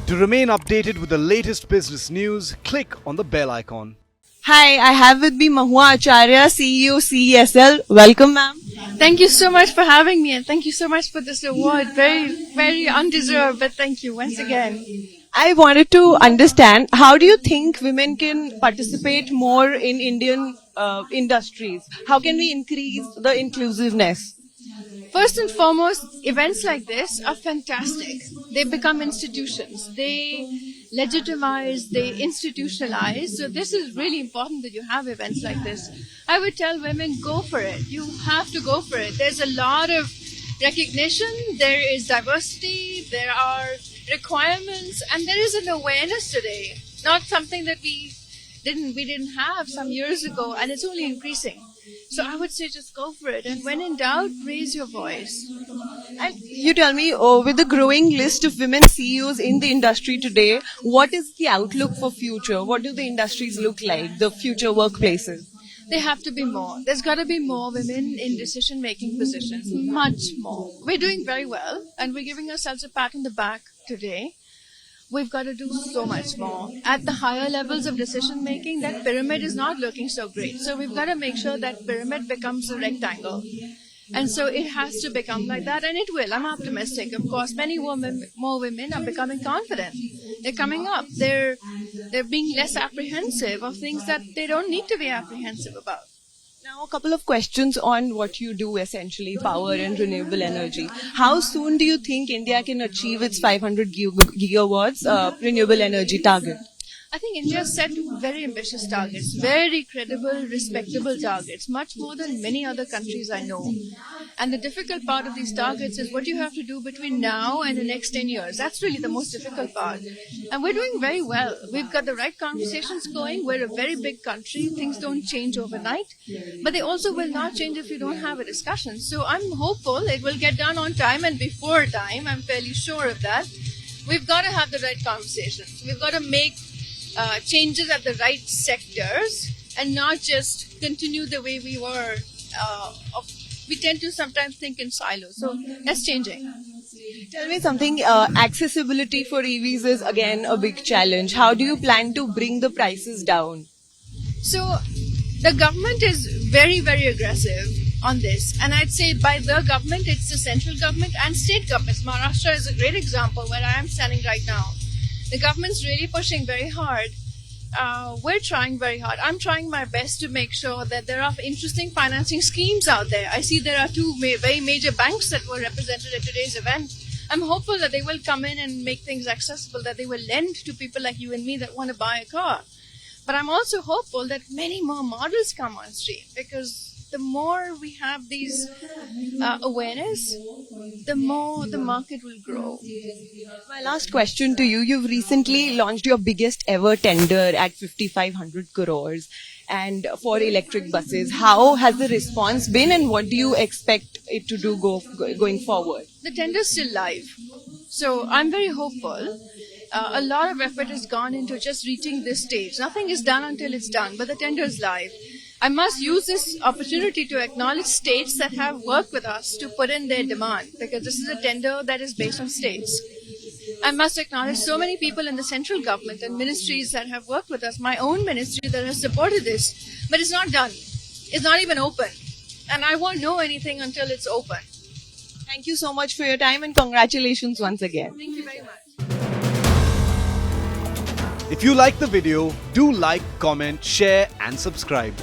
To remain updated with the latest business news, click on the bell icon. Hi, I have with me Mahua Acharya, CEO CESL. Welcome, ma'am. Thank you so much for having me, and thank you so much for this award. Very undeserved, but thank you once again. I wanted to understand, how do you think women can participate more in Indian industries? How can we increase the inclusiveness? First and foremost, events like this are fantastic. They become institutions. They legitimize, they institutionalize. So this is really important that you have events like this. I would tell women, go for it. You have to go for it. There's a lot of recognition. There is diversity. There are requirements. And there is an awareness today. Not something that we didn't have some years ago. And it's only increasing. So I would say just go for it. And when in doubt, raise your voice. And you tell me, with the growing list of women CEOs in the industry today, what is the outlook for future? What do the industries look like, the future workplaces? There have to be more. There's got to be more women in decision-making positions. Much more. We're doing very well, and we're giving ourselves a pat on the back today. We've got to do so much more. At the higher levels of decision making, that pyramid is not looking so great. So we've got to make sure that pyramid becomes a rectangle. And so it has to become like that, and it will. I'm optimistic. Of course, many more women are becoming confident. They're coming up. They're being less apprehensive of things that they don't need to be apprehensive about. Now, a couple of questions on what you do, essentially, power and renewable energy. How soon do you think India can achieve its 500 gigawatts renewable energy target? I think India set very ambitious targets, very credible, respectable targets, much more than many other countries I know. And the difficult part of these targets is what you have to do between now and the next 10 years. That's really the most difficult part. And we're doing very well. We've got the right conversations going. We're a very big country. Things don't change overnight. But they also will not change if you don't have a discussion. So I'm hopeful it will get done on time and before time. I'm fairly sure of that. We've got to have the right conversations. We've got to make changes at the right sectors and not just continue the way we were. We tend to sometimes think in silos. So that's changing. Tell me something, accessibility for EVs is again a big challenge. How do you plan to bring the prices down? So the government is very, very aggressive on this. And I'd say by the government, it's the central government and state governments. Maharashtra is a great example where I am standing right now. The government's really pushing very hard. We're trying very hard. I'm trying my best to make sure that there are interesting financing schemes out there. I see there are two very major banks that were represented at today's event. I'm hopeful that they will come in and make things accessible, that they will lend to people like you and me that want to buy a car. But I'm also hopeful that many more models come on stream, because the more we have these awareness, the more the market will grow. My last question to you. You've recently launched your biggest ever tender at 5,500 crores and for electric buses. How has the response been, and what do you expect it to do going forward? The tender is still live. So I'm very hopeful. A lot of effort has gone into just reaching this stage. Nothing is done until it's done, but the tender is live. I must use this opportunity to acknowledge states that have worked with us to put in their demand, because this is a tender that is based on states. I must acknowledge so many people in the central government and ministries that have worked with us, my own ministry that has supported this, but it's not done. It's not even open. And I won't know anything until it's open. Thank you so much for your time, and congratulations once again. Thank you very much. If you like the video, do like, comment, share and subscribe.